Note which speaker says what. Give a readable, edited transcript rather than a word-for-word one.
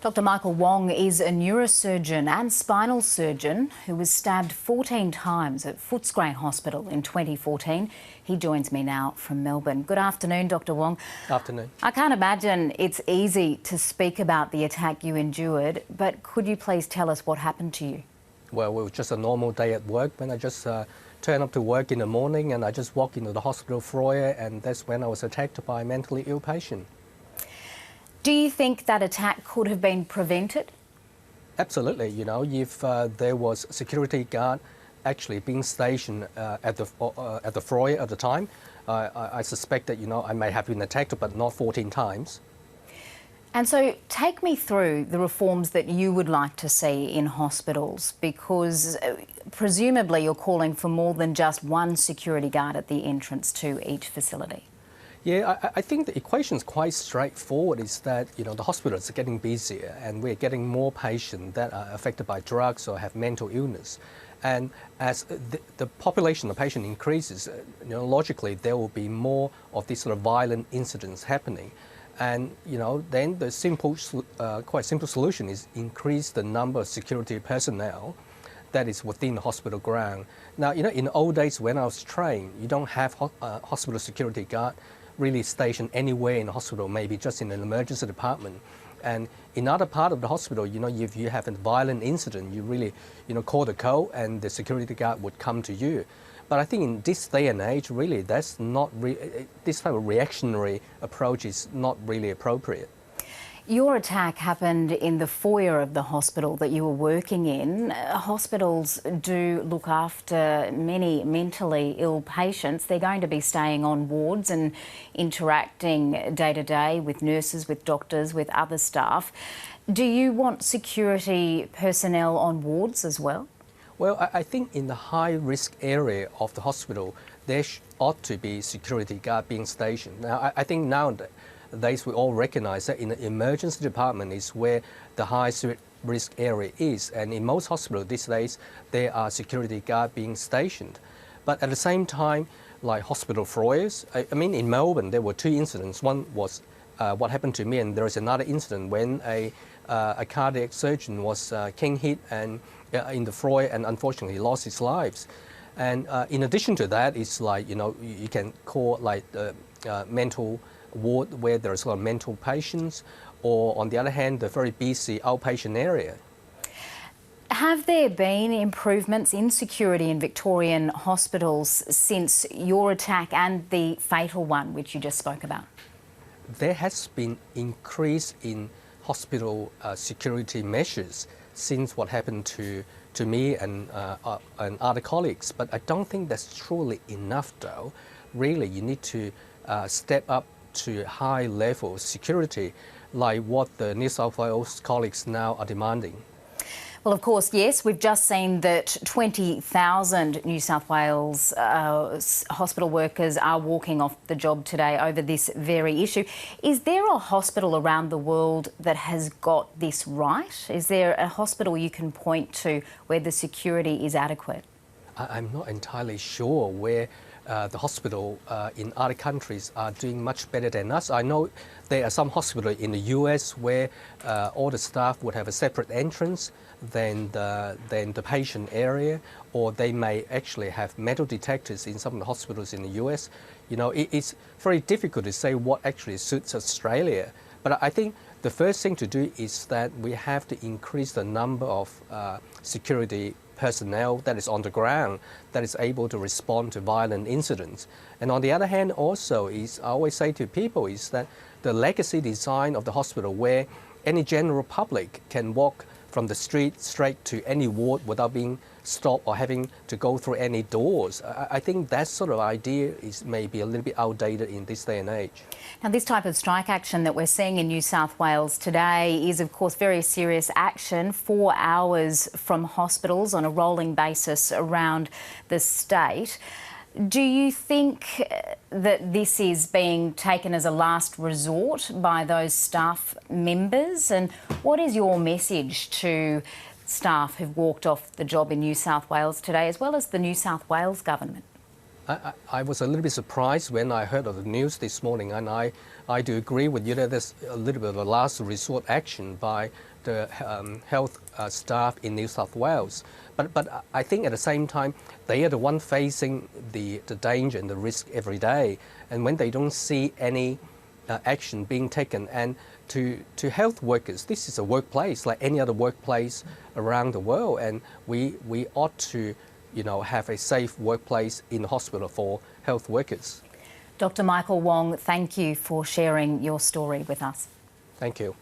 Speaker 1: Dr. Michael Wong is a neurosurgeon and spinal surgeon who was stabbed 14 times at Footscray Hospital in 2014. He joins me now from Melbourne. Good afternoon, Dr. Wong.
Speaker 2: Afternoon.
Speaker 1: I can't imagine it's easy to speak about the attack you endured, but could you please tell us what happened to you?
Speaker 2: Well, it was just a normal day at work when I just turned up to work in the morning and I just walked into the hospital foyer, and that's when I was attacked by a mentally ill patient.
Speaker 1: Do you think that attack could have been prevented?
Speaker 2: Absolutely. You know, if there was a security guard actually being stationed at the foyer at the time, I suspect that, I may have been attacked, but not 14 times.
Speaker 1: And so take me through the reforms that you would like to see in hospitals, because presumably you're calling for more than just one security guard at the entrance to each facility.
Speaker 2: Yeah, I think the equation is quite straightforward. Is that, the hospitals are getting busier and we're getting more patients that are affected by drugs or have mental illness. And as the population of patients increases, logically there will be more of these sort of violent incidents happening. And, then the quite simple solution is increase the number of security personnel that is within the hospital ground. Now, in the old days when I was trained, you don't have hospital security guard really stationed anywhere in the hospital, maybe just in an emergency department. And in other part of the hospital, if you have a violent incident, you really, call the code and the security guard would come to you. But I think in this day and age, really, that's not this type of reactionary approach is not really appropriate.
Speaker 1: Your attack happened in the foyer of the hospital that you were working in. Hospitals do look after many mentally ill patients. They're going to be staying on wards and interacting day to day with nurses, with doctors, with other staff. Do you want security personnel on wards as well?
Speaker 2: Well, I think in the high-risk area of the hospital, there ought to be security guard being stationed. Now, I think nowadays we all recognise that in the emergency department is where the high-risk area is, and in most hospitals these days there are security guard being stationed. But at the same time, like hospital foyers, I mean in Melbourne there were two incidents. One was what happened to me, and there is another incident when a cardiac surgeon was king hit and in the foyer, and unfortunately lost his lives. And in addition to that, it's like, you can call like the mental ward where there is a lot of mental patients, or on the other hand, the very busy outpatient area.
Speaker 1: Have there been improvements in security in Victorian hospitals since your attack and the fatal one which you just spoke about?
Speaker 2: There has been increase in hospital security measures since what happened to me and other colleagues, but I don't think that's truly enough though. Really, you need to step up to high level security like what the New South Wales colleagues now are demanding.
Speaker 1: Well, of course, yes, we've just seen that 20,000 New South Wales hospital workers are walking off the job today over this very issue. Is there a hospital around the world that has got this right? Is there a hospital you can point to where the security is adequate?
Speaker 2: I'm not entirely sure where the hospital in other countries are doing much better than us. I know there are some hospitals in the US where all the staff would have a separate entrance than the patient area, or they may actually have metal detectors in some of the hospitals in the US. It's very difficult to say what actually suits Australia. But I think the first thing to do is that we have to increase the number of security personnel that is on the ground that is able to respond to violent incidents. And on the other hand also is, I always say to people, is that the legacy design of the hospital where any general public can walk from the street straight to any ward without being stopped or having to go through any doors. I think that sort of idea is maybe a little bit outdated in this day and age.
Speaker 1: Now, this type of strike action that we're seeing in New South Wales today is, of course, very serious action, 4 hours from hospitals on a rolling basis around the state. Do you think that this is being taken as a last resort by those staff members? And what is your message to staff who've walked off the job in New South Wales today, as well as the New South Wales government?
Speaker 2: I was a little bit surprised when I heard of the news this morning, and I do agree with you that there's a little bit of a last resort action by the health staff in New South Wales. But I think at the same time, they are the one facing the danger and the risk every day. And when they don't see any action being taken, and to health workers, this is a workplace like any other workplace around the world, and we ought to have a safe workplace in the hospital for health workers.
Speaker 1: Dr. Michael Wong, thank you for sharing your story with us.
Speaker 2: Thank you.